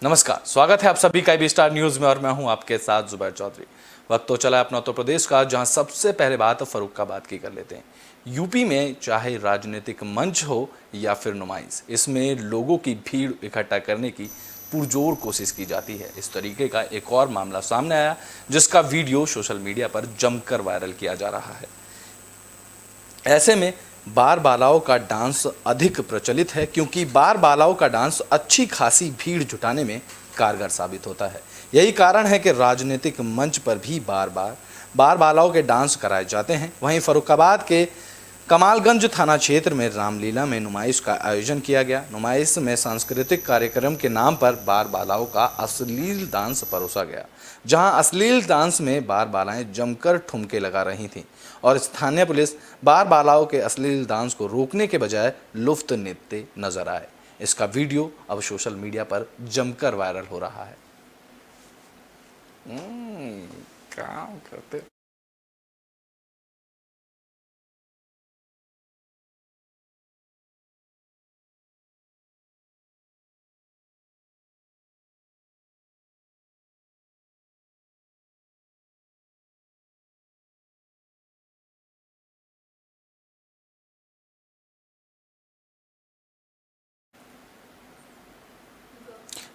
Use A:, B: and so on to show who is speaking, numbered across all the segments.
A: नमस्कार, स्वागत है आप सभी का IB स्टार न्यूज में और मैं हूं आपके साथ जुबैर चौधरी। वक्त तो चला है अपना उत्तर प्रदेश का, जहां सबसे पहले बात फर्रुखाबाद की कर लेते हैं। यूपी में चाहे राजनीतिक मंच हो या फिर नुमाइश, इसमें लोगों की भीड़ इकट्ठा करने की पुरजोर कोशिश की जाती है। इस तरीके का एक और मामला सामने आया, जिसका वीडियो सोशल मीडिया पर जमकर वायरल किया जा रहा है। ऐसे में बार बालाओं का डांस अधिक प्रचलित है, क्योंकि बार बालाओं का डांस अच्छी खासी भीड़ जुटाने में कारगर साबित होता है। यही कारण है कि राजनीतिक मंच पर भी बार बालाओं के डांस कराए जाते हैं। वहीं फर्रुखाबाद के कमालगंज थाना क्षेत्र में रामलीला में नुमाइश का आयोजन किया गया। नुमाइश में सांस्कृतिक कार्यक्रम के नाम पर बार बालाओं का अश्लील डांस परोसा गया, जहां अश्लील डांस में बार बालाएं जमकर ठुमके लगा रही थीं और स्थानीय पुलिस बार बालाओं के अश्लील डांस को रोकने के बजाय लुफ्त लेते नजर आए। इसका वीडियो अब सोशल मीडिया पर जमकर वायरल हो रहा है। काम करते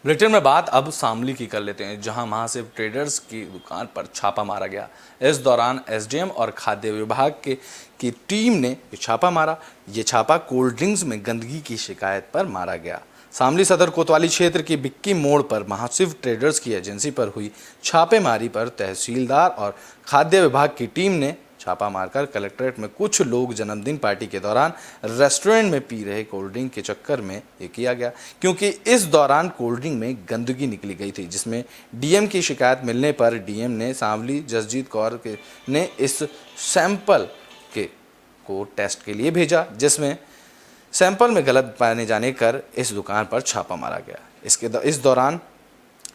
A: ब्रिटेन में बात अब शामली की कर लेते हैं, जहां महाशिव ट्रेडर्स की दुकान पर छापा मारा गया। इस दौरान एसडीएम और खाद्य विभाग की टीम ने छापा मारा। ये छापा कोल्ड ड्रिंक्स में गंदगी की शिकायत पर मारा गया। शामली सदर कोतवाली क्षेत्र की बिक्की मोड़ पर महाशिव ट्रेडर्स की एजेंसी पर हुई छापेमारी पर तहसीलदार और खाद्य विभाग की टीम ने छापा मारकर कलेक्ट्रेट में कुछ लोग जन्मदिन पार्टी के दौरान रेस्टोरेंट में पी रहे कोल्ड ड्रिंक के चक्कर में ये किया गया, क्योंकि इस दौरान कोल्ड ड्रिंक में गंदगी निकली गई थी, जिसमें डीएम की शिकायत मिलने पर डीएम ने सांवली जसजीत कौर ने इस सैंपल के को टेस्ट के लिए भेजा, जिसमें सैंपल में गलत पाने जाने कर इस दुकान पर छापा मारा गया। इस दौरान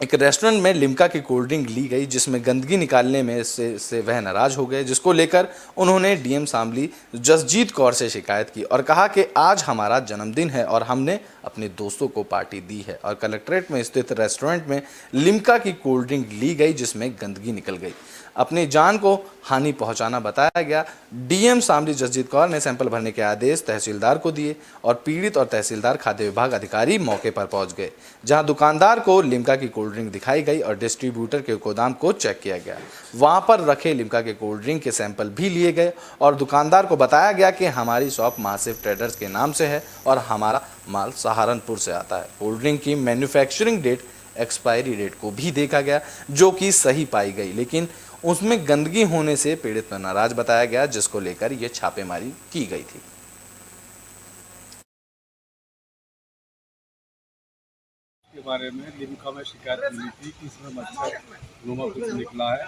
A: एक रेस्टोरेंट में लिम्का की कोल्ड ड्रिंक ली गई, जिसमें गंदगी निकालने में से वह नाराज हो गए, जिसको लेकर उन्होंने डीएम शामली जसजीत कौर से शिकायत की और कहा कि आज हमारा जन्मदिन है और हमने अपने दोस्तों को पार्टी दी है और कलेक्ट्रेट में स्थित रेस्टोरेंट में लिम्का की कोल्ड ड्रिंक ली गई, जिसमें गंदगी निकल गई। अपनी जान को हानि पहुंचाना बताया गया। डीएम शामली जसजीत कौर ने सैंपल भरने के आदेश तहसीलदार को दिए और पीड़ित और तहसीलदार खाद्य विभाग अधिकारी मौके पर पहुंच गए, जहां दुकानदार को लिम्का की कोल्ड ड्रिंक दिखाई गई और डिस्ट्रीब्यूटर के गोदाम को चेक किया गया। वहां पर रखे लिम्का के कोल्ड ड्रिंक के सैंपल भी लिए गए और दुकानदार को बताया गया कि हमारी शॉप महाशिव ट्रेडर्स के नाम से है और हमारा माल सहारनपुर से आता है। कोल्ड ड्रिंक की मैन्युफैक्चरिंग डेट, एक्सपायरी डेट को भी देखा गया, जो कि सही पाई गई, लेकिन उसमें गंदगी होने से पीड़ित पर नाराज बताया गया, जिसको लेकर यह छापेमारी की गई थी।
B: के बारे में लिम्का में शिकायत मिली थी कि इसमें मच्छर नुमा कुछ निकला है,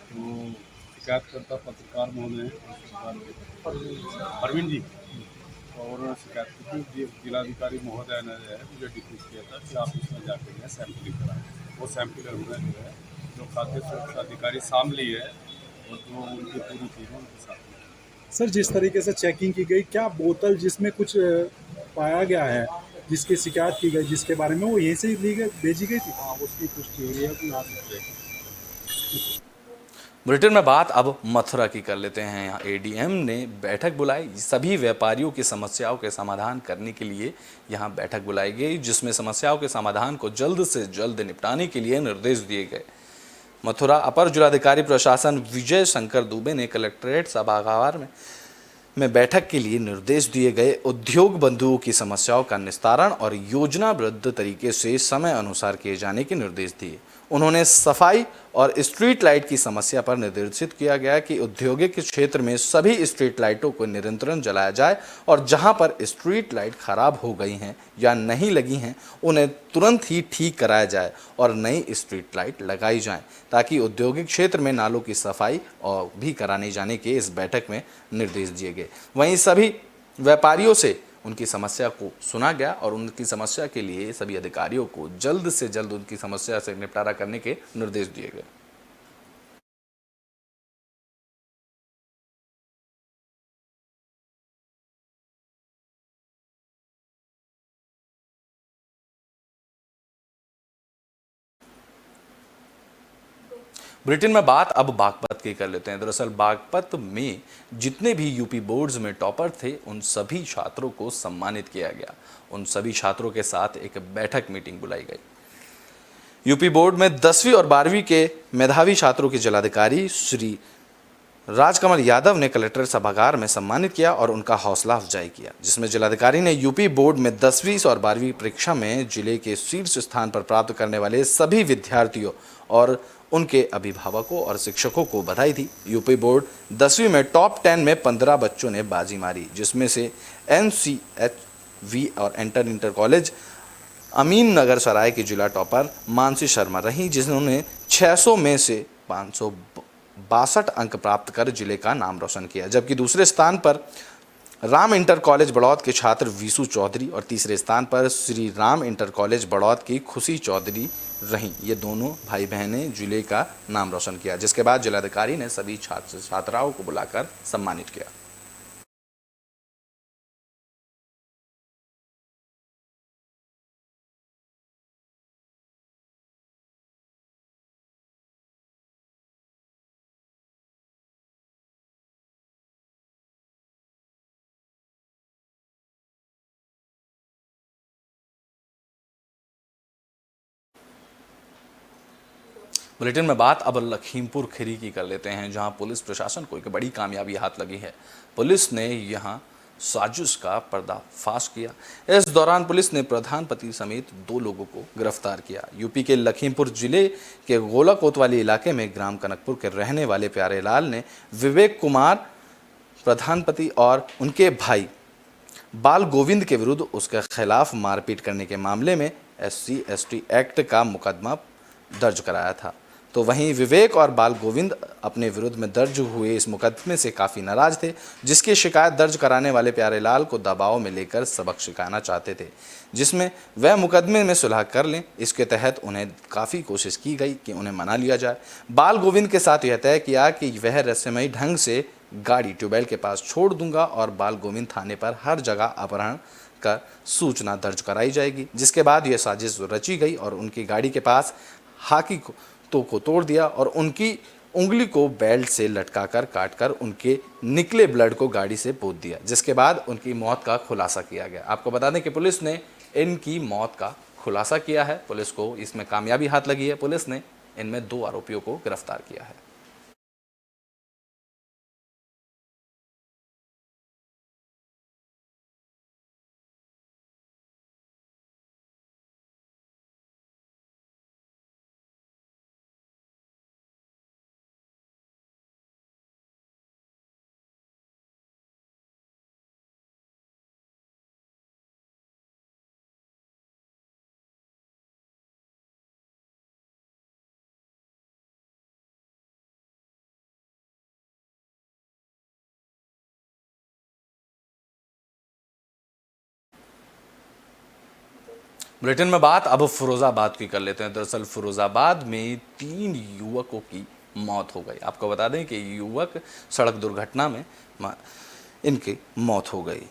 B: तो शिकायतकर्ता पत्रकार महोदय परवीन जी और उन्होंने शिकायत की थी। जिलाधिकारी महोदय ने जो है मुझे डिस्कस किया था कि आप इसमें जाकर जो है सैंपलिंग कराएं। वो सैंपल उन्होंने जो है जो खाद्य सुरक्षा अधिकारी शामली है और जो उनकी पूरी टीम है उनके साथ में।
C: सर, जिस तरीके से चेकिंग की गई, क्या बोतल जिसमें कुछ पाया गया है, जिसकी शिकायत की गई, जिसके बारे में वो यहीं से ली गई, भेजी गई थी?
B: हाँ, उसकी पुष्टि हो रही है कि यहाँ से
A: ब्रिटेन में बात अब मथुरा की कर लेते हैं। यहाँ एडीएम ने बैठक बुलाई। सभी व्यापारियों की समस्याओं के समाधान करने के लिए यहाँ बैठक बुलाई गई, जिसमें समस्याओं के समाधान को जल्द से जल्द निपटाने के लिए निर्देश दिए गए। मथुरा अपर जिलाधिकारी प्रशासन विजय शंकर दुबे ने कलेक्ट्रेट सभागार में बैठक के लिए निर्देश दिए गए। उद्योग बंधुओं की समस्याओं का निस्तारण और योजनाबद्ध तरीके से समय अनुसार किए जाने के निर्देश दिए। उन्होंने सफाई और स्ट्रीट लाइट की समस्या पर निर्देशित किया गया कि औद्योगिक क्षेत्र में सभी स्ट्रीट लाइटों को निरंतर जलाया जाए और जहां पर स्ट्रीट लाइट खराब हो गई हैं या नहीं लगी हैं, उन्हें तुरंत ही ठीक कराया जाए और नई स्ट्रीट लाइट लगाई जाए, ताकि औद्योगिक क्षेत्र में नालों की सफाई और भी कराने जाने के इस बैठक में निर्देश दिए गए। वहीं सभी व्यापारियों से उनकी समस्या को सुना गया और उनकी समस्या के लिए सभी अधिकारियों को जल्द से जल्द उनकी समस्या से निपटारा करने के निर्देश दिए गए। बुलेटिन में बात अब बागपत की कर लेते हैं। दरअसल बागपत में जितने भी यूपी बोर्ड्स में टॉपर थे उन सभी छात्रों को सम्मानित किया गया। उन सभी छात्रों के साथ एक बैठक मीटिंग बुलाई गई। यूपी बोर्ड में 10वीं और 12वीं के मेधावी छात्रों के जिलाधिकारी श्री राजकमल यादव ने कलेक्टर सभागार में सम्मानित किया और उनका हौसला अफजाई किया, जिसमें जिलाधिकारी ने यूपी बोर्ड में 10वीं और 12वीं परीक्षा में जिले के शीर्ष स्थान पर प्राप्त करने वाले सभी विद्यार्थियों और उनके अभिभावकों और शिक्षकों को बधाई दी। यूपी बोर्ड 10वीं में टॉप 10 में 15 बच्चों ने बाजी मारी, जिसमें से NCHV और इंटर कॉलेज अमीन नगर सराय की जिला टॉपर मानसी शर्मा रही, जिन्होंने 600 में से 562 अंक प्राप्त कर जिले का नाम रोशन किया। जबकि दूसरे स्थान पर राम इंटर कॉलेज बड़ौद के छात्र विशु चौधरी और तीसरे स्थान पर श्री राम इंटर कॉलेज बड़ौद की खुशी चौधरी रहीं। ये दोनों भाई बहनें जिले का नाम रोशन किया, जिसके बाद जिलाधिकारी ने सभी छात्र छात्राओं को बुलाकर सम्मानित किया। बुलेटिन में बात अब लखीमपुर खीरी की कर लेते हैं, जहां पुलिस प्रशासन को एक बड़ी कामयाबी हाथ लगी है। पुलिस ने यहां साजिश का पर्दाफाश किया। इस दौरान पुलिस ने प्रधान पति समेत 2 लोगों को गिरफ्तार किया। यूपी के लखीमपुर जिले के गोला कोतवाली इलाके में ग्राम कनकपुर के रहने वाले प्यारेलाल ने विवेक कुमार प्रधानपति और उनके भाई बाल गोविंद के विरुद्ध उसके खिलाफ मारपीट करने के मामले में SC/ST एक्ट का मुकदमा दर्ज कराया था। तो वहीं विवेक और बाल गोविंद अपने विरुद्ध में दर्ज हुए इस मुकदमे से काफ़ी नाराज थे, जिसकी शिकायत दर्ज कराने वाले प्यारेलाल को दबाव में लेकर सबक सिखाना चाहते थे, जिसमें वह मुकदमे में सुलह कर लें। इसके तहत उन्हें काफ़ी कोशिश की गई कि उन्हें मना लिया जाए। बाल गोविंद के साथ यह तय किया कि वह रहस्यमयी ढंग से गाड़ी ट्यूबवेल के पास छोड़ दूंगा और बाल गोविंद थाने पर हर जगह अपहरण कर सूचना दर्ज कराई जाएगी। जिसके बाद यह साजिश रची गई और उनकी गाड़ी के पास हाकी को तोड़ दिया और उनकी उंगली को बेल्ट से लटकाकर काटकर उनके निकले ब्लड को गाड़ी से पोंछ दिया, जिसके बाद उनकी मौत का खुलासा किया गया। आपको बता दें कि पुलिस ने इनकी मौत का खुलासा किया है। पुलिस को इसमें कामयाबी हाथ लगी है। पुलिस ने इनमें 2 आरोपियों को गिरफ्तार किया है। बुलेटिन में बात अब फिरोजाबाद की कर लेते हैं। दरअसल फिरोजाबाद में 3 युवकों की मौत हो गई। आपको बता दें कि युवक सड़क दुर्घटना में इनकी मौत हो गई।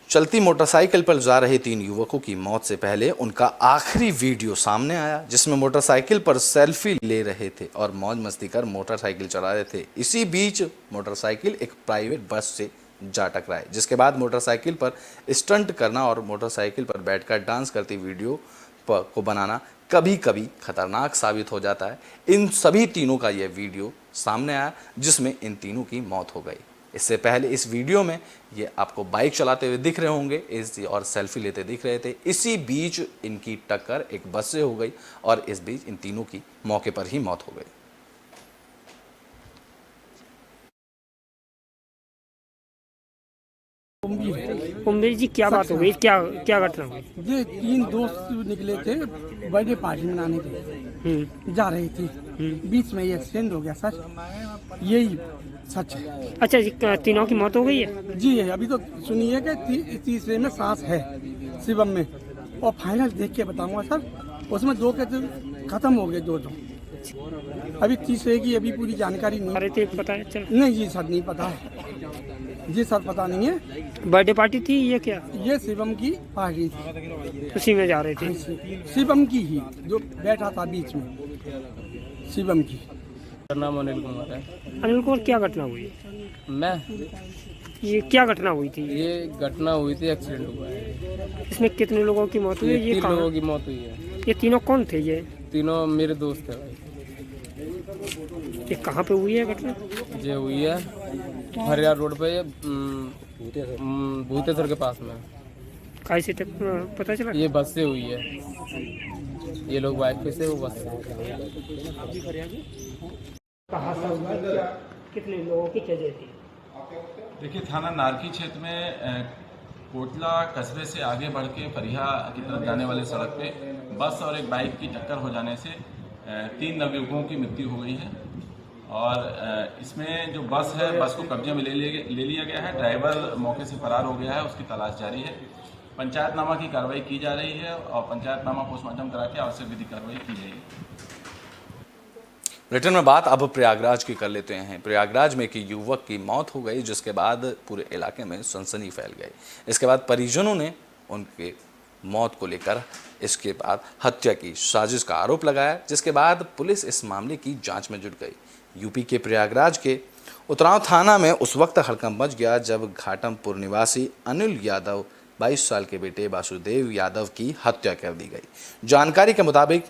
A: चलती मोटरसाइकिल पर जा रहे 3 युवकों की मौत से पहले उनका आखिरी वीडियो सामने आया, जिसमें मोटरसाइकिल पर सेल्फी ले रहे थे और मौज मस्ती कर मोटरसाइकिल चला रहे थे। इसी बीच मोटरसाइकिल एक प्राइवेट बस से जा टकराए, जिसके बाद मोटरसाइकिल पर स्टंट करना और मोटरसाइकिल पर बैठकर डांस करती वीडियो को बनाना कभी कभी खतरनाक साबित हो जाता है। इन सभी तीनों का यह वीडियो सामने आया, जिसमें इन तीनों की मौत हो गई। इससे पहले इस वीडियो में ये आपको बाइक चलाते हुए दिख रहे होंगे और सेल्फी लेते दिख रहे थे। इसी बीच इनकी टक्कर एक बस से हो गई और इस बीच इन तीनों की मौके पर ही मौत हो गई।
D: उम्मीद जी, क्या बात हो गई? क्या घटना हुई?
E: ये 3 दोस्त निकले थे बर्थडे पार्टी मनाने के, जा रहे थे, बीच में ये एक्सीडेंट हो गया सर, यही सच है।
D: अच्छा जी, तीनों की मौत हो गई है?
E: जी है, अभी तो सुनिए कि तीसरे में सांस है शिवम में, और फाइनल देख के बताऊंगा सर। उसमें 2 के तो खत्म हो गए, 2 अभी तीसरे की अभी पूरी जानकारी नहीं।
D: अरे थे पता है? चल
E: नहीं जी सर, नहीं पता है जी सर, पता नहीं है।
D: बर्थडे पार्टी थी ये क्या?
E: ये शिवम की पार्टी थी,
D: उसी में जा रहे थे?
E: शिवम की ही, जो बैठा था बीच में, शिवम की।
F: मेरा नाम अनिल कुमार है।
D: अनिल कुमार, क्या घटना हुई?
F: मैं
D: ये क्या घटना हुई थी?
F: ये घटना हुई थी, एक्सीडेंट हुआ है।
D: इसमें कितने लोगों की मौत हुई?
F: ये
D: ये
F: 3
D: कहाँ?
F: लोगों की मौत हुई है।
D: ये तीनों कौन थे? ये
F: तीनों मेरे दोस्त है भाई।
D: कहाँ पे हुई है घटना?
F: ये हुई है हरियार रोड पे, भूतेश्वर के पास में।
D: कैसे तक पता चला?
F: ये बस से हुई है। ये लोग बाइक पे से, वो बस से।
D: हादसा हुआ, क्या कितने लोगों की क्या थी?
G: देखिए, थाना नारकी क्षेत्र में कोटला कस्बे से आगे बढ़ के फरिया की तरफ जाने वाली सड़क पे बस और एक बाइक की टक्कर हो जाने से 3 नवयुवकों की मृत्यु हो गई है। और इसमें जो बस है, बस को कब्जे में ले लिया गया है। ड्राइवर मौके से फरार हो गया है, उसकी तलाश जारी है। पंचायतनामा की कार्रवाई की जा रही है और पंचायतनामा पोस्टमार्टम करा के आवश्यक विधि कार्रवाई की जाएगी।
A: ब्रिटेन में बात अब प्रयागराज की कर लेते हैं। प्रयागराज में एक युवक की मौत हो गई, जिसके बाद पूरे इलाके में सनसनी फैल गई। इसके बाद परिजनों ने उनके मौत को लेकर इसके बाद हत्या की साजिश का आरोप लगाया, जिसके बाद पुलिस इस मामले की जांच में जुट गई। यूपी के प्रयागराज के उतराव थाना में उस वक्त हड़कंप मच गया जब घाटमपुर निवासी अनिल यादव 22 साल के बेटे वासुदेव यादव की हत्या कर दी गई। जानकारी के मुताबिक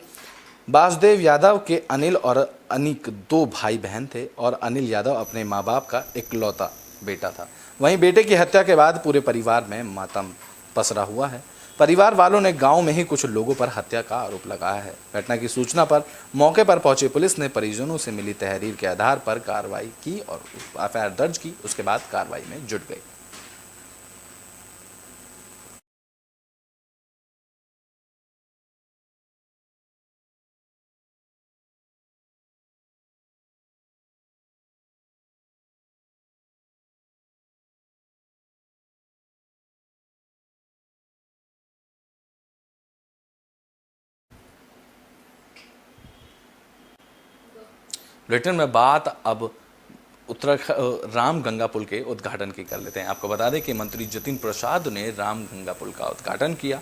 A: वासुदेव यादव के अनिल और अनिक 2 भाई बहन थे और अनिल यादव अपने मां बाप का इकलौता बेटा था। वहीं बेटे की हत्या के बाद पूरे परिवार में मातम पसरा हुआ है। परिवार वालों ने गांव में ही कुछ लोगों पर हत्या का आरोप लगाया है। घटना की सूचना पर मौके पर पहुंची पुलिस ने परिजनों से मिली तहरीर के आधार पर कार्रवाई की और एफआईआर दर्ज की। उसके बाद कार्रवाई में जुट गई। ब्रिटेन में बात अब राम गंगा पुल के उद्घाटन की कर लेते हैं। आपको बता दें कि मंत्री जतिन प्रसाद ने राम गंगा पुल का उद्घाटन किया।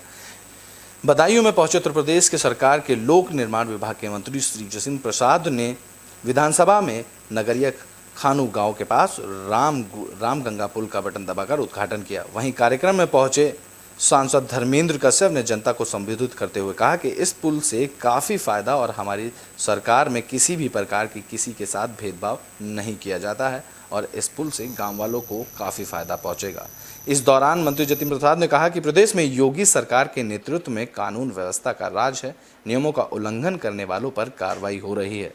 A: बदायूं में पहुंचे उत्तर प्रदेश के सरकार के लोक निर्माण विभाग के मंत्री श्री जतिन प्रसाद ने विधानसभा में नगरिया खानू गांव के पास राम गंगा पुल का बटन दबाकर उद्घाटन किया। वहीं कार्यक्रम में पहुंचे सांसद धर्मेंद्र कश्यप ने जनता को संबोधित करते हुए कहा कि इस पुल से काफ़ी फायदा और हमारी सरकार में किसी भी प्रकार की किसी के साथ भेदभाव नहीं किया जाता है और इस पुल से गांव वालों को काफ़ी फायदा पहुंचेगा। इस दौरान मंत्री जतिन प्रसाद ने कहा कि प्रदेश में योगी सरकार के नेतृत्व में कानून व्यवस्था का राज है, नियमों का उल्लंघन करने वालों पर कार्रवाई हो रही है।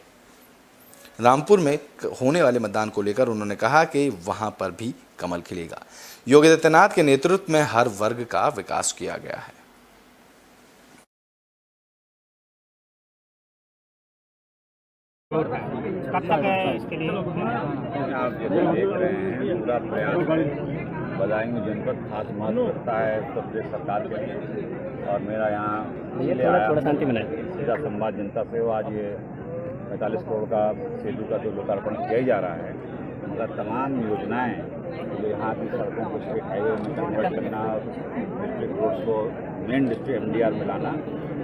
A: रामपुर में होने वाले मतदान को लेकर उन्होंने कहा कि वहां पर भी कमल खिलेगा। योगी आदित्यनाथ के नेतृत्व में हर वर्ग का विकास किया गया है।
D: कब तक है इसके लिए?
H: आप जैसे देख रहे हैं, पूरा प्रयास बदायूं जनपद खास महत्व रखता है उत्तर प्रदेश सरकार के लिए और मेरा यहाँ
D: थोड़ा शांति बनाए।
H: सीधा संवाद जनता से हो। आज ये 45 करोड़ का सेतु का जो लोकार्पण किया जा रहा है, मगर तमाम योजनाएं जो यहाँ की सड़कों को स्टेट हाईवे में कन्वर्ट करना, डिस्ट्रिक्ट रोड्स को मेन डिस्ट्रिक्ट MDR में लाना,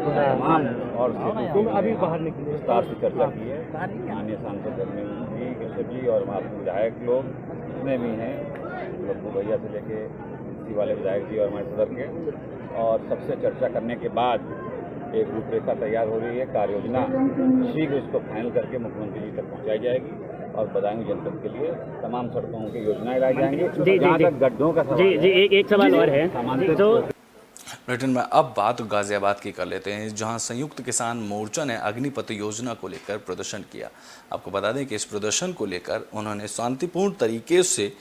H: तमाम और सेतु अभी बाहर निकले विस्तार से चर्चा की है। माननीय सांसद धर्मेंद्र जी, कश्यप जी और हमारे विधायक लोग जितने भी हैं, लक्ष्मू भैया से लेके इसी वाले विधायक जी और हमारे सदर के, और सबसे चर्चा करने के बाद एक रूपरेखा तैयार हो रही है। कार्य योजना शीघ्र इसको फाइनल करके मुख्यमंत्री जी तक पहुंचाई जाएगी और बदायूं जनपद के लिए तमाम सड़कों की योजनाएं लाई जाएंगी। जहाँ तक गड्ढों का
D: एक सवाल और है।
A: ब्रिटेन में अब बात गाजियाबाद की कर लेते हैं, जहां संयुक्त किसान मोर्चा ने अग्निपथ योजना को लेकर प्रदर्शन किया। आपको बता दें कि इस प्रदर्शन को लेकर उन्होंने शांतिपूर्ण तरीके से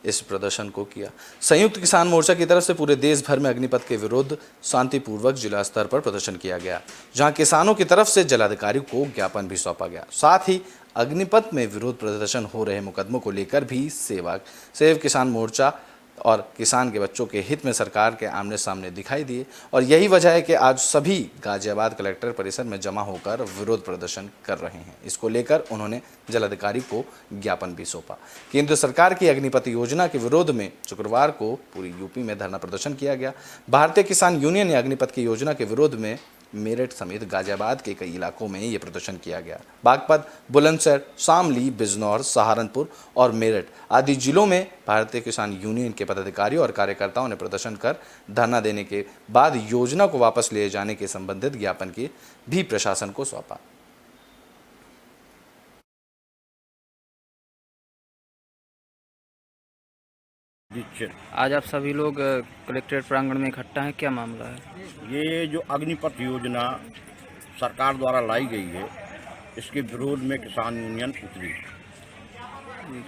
A: इस प्रदर्शन को किया। संयुक्त किसान मोर्चा की तरफ से पूरे देश भर में अग्निपथ के विरुद्ध शांतिपूर्वक जिला स्तर पर प्रदर्शन किया गया, जहां किसानों की तरफ से जिलाधिकारी को ज्ञापन भी सौंपा गया। साथ ही अग्निपथ में विरोध प्रदर्शन हो रहे मुकदमों को लेकर भी सेव किसान मोर्चा और किसान के बच्चों के हित में सरकार के आमने सामने दिखाई दिए और यही वजह है कि आज सभी गाजियाबाद कलेक्टर परिसर में जमा होकर विरोध प्रदर्शन कर रहे हैं। इसको लेकर उन्होंने जिलाधिकारी को ज्ञापन भी सौंपा। केंद्र सरकार की अग्निपथ योजना के विरोध में शुक्रवार को पूरी यूपी में धरना प्रदर्शन किया गया। भारतीय किसान यूनियन ने अग्निपथ की योजना के विरोध में मेरठ समेत गाजियाबाद के कई इलाकों में ये प्रदर्शन किया गया। बागपत, बुलंदशहर, शामली, बिजनौर, सहारनपुर और मेरठ आदि जिलों में भारतीय किसान यूनियन के पदाधिकारियों और कार्यकर्ताओं ने प्रदर्शन कर धरना देने के बाद योजना को वापस लिए जाने के संबंधित ज्ञापन की भी प्रशासन को सौंपा।
F: आज आप सभी लोग कलेक्ट्रेट प्रांगण में इकट्ठा हैं, क्या मामला है?
I: ये जो अग्निपथ योजना सरकार द्वारा लाई गई है, इसके विरोध में किसान यूनियन उतरी।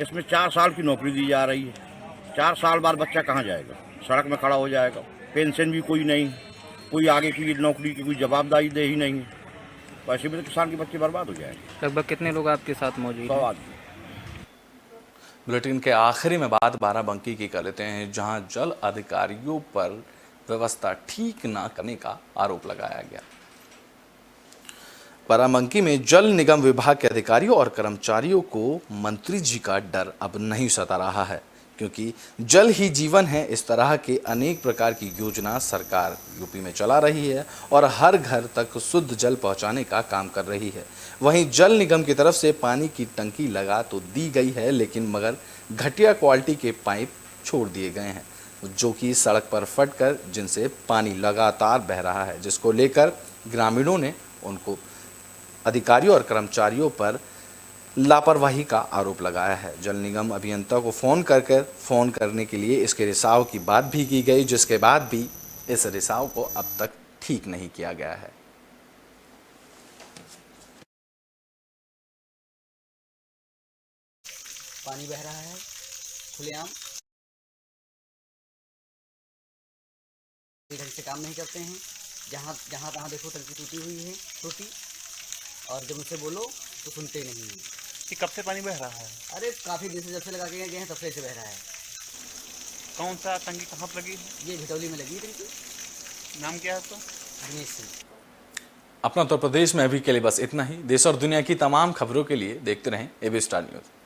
I: इसमें 4 साल की नौकरी दी जा रही है। 4 साल बाद बच्चा कहाँ जाएगा? सड़क में खड़ा हो जाएगा। पेंशन भी कोई नहीं, कोई आगे की नौकरी की कोई जवाबदारी दे ही नहीं। वैसे भी तो किसान के बच्चे बर्बाद हो जाएंगे।
F: लगभग कितने लोग आपके साथ मौजूद हैं?
I: 100 आदमी।
A: बुलेटिन के आखिरी में बात बाराबंकी की कर लेते हैं, जहां जल अधिकारियों पर व्यवस्था ठीक न करने का आरोप लगाया गया। बाराबंकी में जल निगम विभाग के अधिकारियों और कर्मचारियों को मंत्री जी का डर अब नहीं सता रहा है, क्योंकि जल ही जीवन है। इस तरह के अनेक प्रकार की योजना सरकार यूपी में चला रही है और हर घर तक शुद्ध जल पहुंचाने का काम कर रही है। वहीं जल निगम की तरफ से पानी की टंकी लगा तो दी गई है, लेकिन मगर घटिया क्वालिटी के पाइप छोड़ दिए गए हैं, जो कि सड़क पर फटकर जिनसे पानी लगातार बह रहा है, जिसको लेकर ग्रामीणों ने उनको अधिकारियों और कर्मचारियों पर लापरवाही का आरोप लगाया है। जल निगम अभियंता को फोन करने के लिए इसके रिसाव की बात भी की गई, जिसके बाद भी इस रिसाव को अब तक ठीक नहीं किया गया है।
J: पानी बह रहा है खुलेआम, ढंग से काम नहीं करते हैं। जहाँ तहाँ देखो टंकी टूटी हुई है छोटी, और जब उनसे बोलो तो सुनते नहीं हैं।
K: कि कब से पानी बह रहा है?
J: अरे काफ़ी दिन से, जब से लगा के गए हैं तब से ऐसे बह रहा है।
K: कौन सा टंकी कहाँ पर लगी है?
J: ये भिटौली में लगी है टंकी।
K: नाम क्या है आपका?
J: दिनेश सिंह।
A: अपना उत्तर प्रदेश में अभी के लिए बस इतना ही। देश और दुनिया की तमाम खबरों के लिए देखते रहें एबी स्टार न्यूज़।